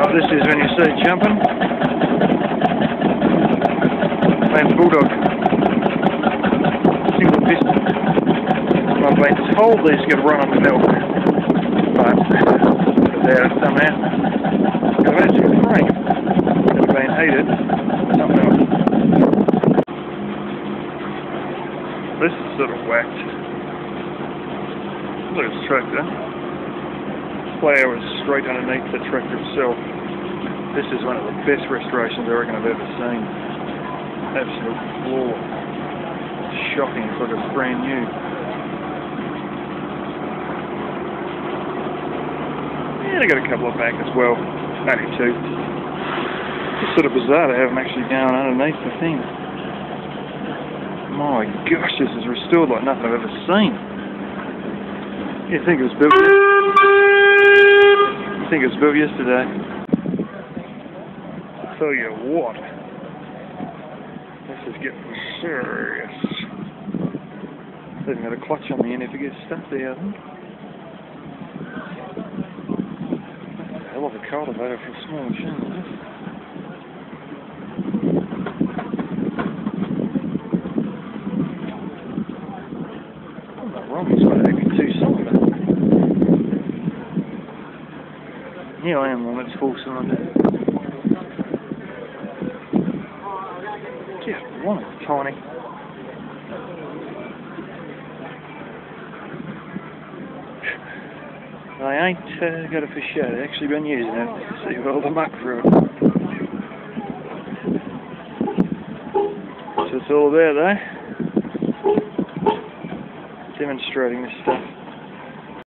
This is when you see it jumping. Man's Bulldog. Single piston. I've been told these got to run on the milk, but without it somehow. I've actually crank. It's been heated. Something else. This is sort of whacked. Look at this tractor. Plough is straight underneath the tractor itself. This is one of the best restorations I reckon I've ever seen. Absolute floor. Shocking, it's like it's brand new. Yeah, I got a couple of back as well. Only two. It's sort of bizarre to have them actually going underneath the thing. My gosh, this is restored like nothing I've ever seen. You think it was built? I think it was built yesterday. I'll tell you what, this is getting serious. They've got a clutch on the end if it gets stuck there, I think. That's a hell of a cultivator for a small machine. I'm not wrong, it's got to be two-cylinder. Here I am on its full-cylinder. Just one, it's tiny. I ain't got a fish yet. I've actually been using it. See all the muck through it. So it's all there though. Demonstrating this stuff.